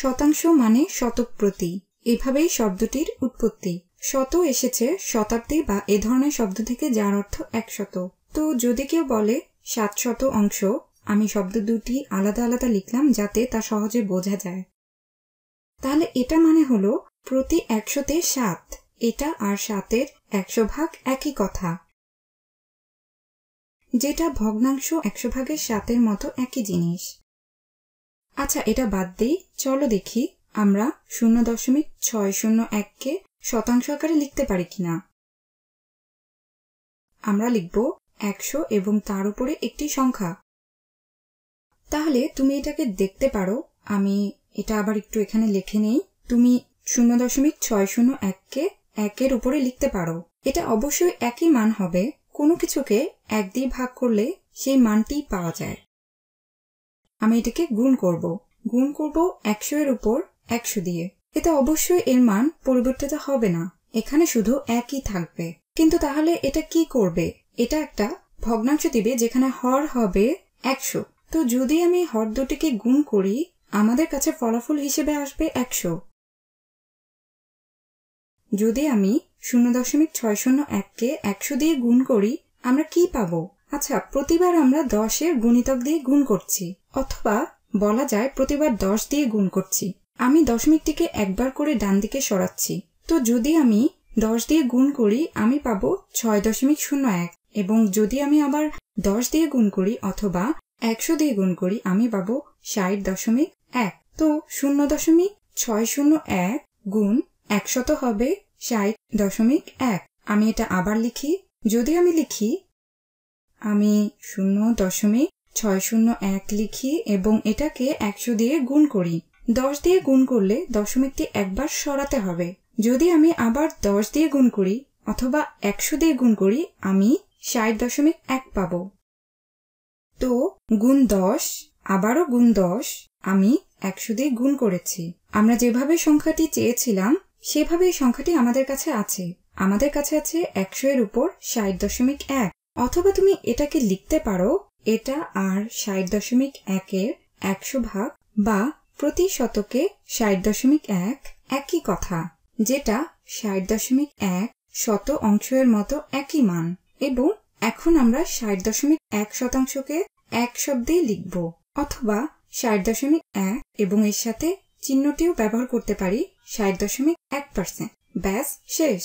শতাংশ মানে শতক প্রতি, এভাবেই শব্দটির উৎপত্তি। শত এসেছে শতাব্দী বা এ ধরনের শব্দ থেকে, যার অর্থ 100। তো যদি কেউ বলে 700 অংশ, আমি শব্দ দুটি আলাদা আলাদা লিখলাম যাতে তা সহজে বোঝা যায়। তাহলে এটা মানে হলো প্রতি 100-তে 7। এটা আর 7-এর 100 ভাগ একই কথা, যেটা ভগ্নাংশ 100 ভাগের 7-এর মতো একই জিনিস। আচ্ছা, এটা বাদ দিই, চলো দেখি আমরা 0.601কে শতাংশ আকারে লিখতে পারি কিনা। আমরা লিখব 100 এবং তার উপরে একটি সংখ্যা। তাহলে তুমি এটাকে দেখতে পারো, আমি এটা আবার একটু এখানে লিখে নেই। তুমি 0.601কে 1-এর উপরে লিখতে পারো। এটা অবশ্যই একই মান হবে, কোনো কিছুকে 1 দিয়ে ভাগ করলে সেই মানটিই পাওয়া যায়। আমি এটাকে গুণ করব 100 এর উপর 100 দিয়ে। এটা অবশ্যই এর মান পরিবর্তিত হবে না, এখানে শুধু একই থাকবে। কিন্তু তাহলে এটা কি করবে? এটা একটা ভগ্নাংশ দিবে যেখানে হর হবে 100। তো যদি আমি হর দুটিকে গুণ করি, আমাদের কাছে ফলাফল হিসেবে আসবে 100। যদি আমি 0.601কে 100 দিয়ে গুণ করি, আমরা কি পাবো? আচ্ছা, প্রতিবার আমরা 10-এর গুণিতক দিয়ে গুণ করছি, অথবা বলা যায় প্রতিবার 10 দিয়ে গুণ করছি। আমি দশমিকটিকে একবার করে ডান দিকে সরাচ্ছি। তো যদি আমি 10 দিয়ে গুণ করি, আমি পাবো 6.01, এবং যদি আমি আবার 10 দিয়ে গুণ করি অথবা 100 দিয়ে গুণ করি, আমি পাবো 60.1। তো 0.601 গুণ 100 হবে 60.1। আমি এটা আবার লিখি। যদি আমি লিখি, আমি 0.601 লিখি এবং এটাকে 100 দিয়ে গুণ করি। 10 দিয়ে গুণ করলে দশমিকটি একবার সরাতে হবে। যদি আমি আবার 10 দিয়ে গুণ করি অথবা 100 দিয়ে গুণ করি, আমি 60.1 পাবো। তো গুণ 10, আবারও গুণ 10, আমি 100 দিয়ে গুণ করেছি। আমরা যেভাবে সংখ্যাটি চেয়েছিলাম সেভাবেই সংখ্যাটি আমাদের কাছে আছে। আমাদের কাছে আছে 100 এর উপর 60.1। অথবা তুমি এটাকে লিখতে পারো, এটা আর 60.1-এর 100 ভাগ বা প্রতি শতকে 60.1 একই কথা, যেটা 60.1 শত অংশের মতো একই মান। এবং এখন আমরা 60.1 শতাংশকে 1 শব্দে লিখব, অথবা 60.1 এবং এর সাথে চিহ্নটিও ব্যবহার করতে পারি 60.1%। ব্যাস, শেষ।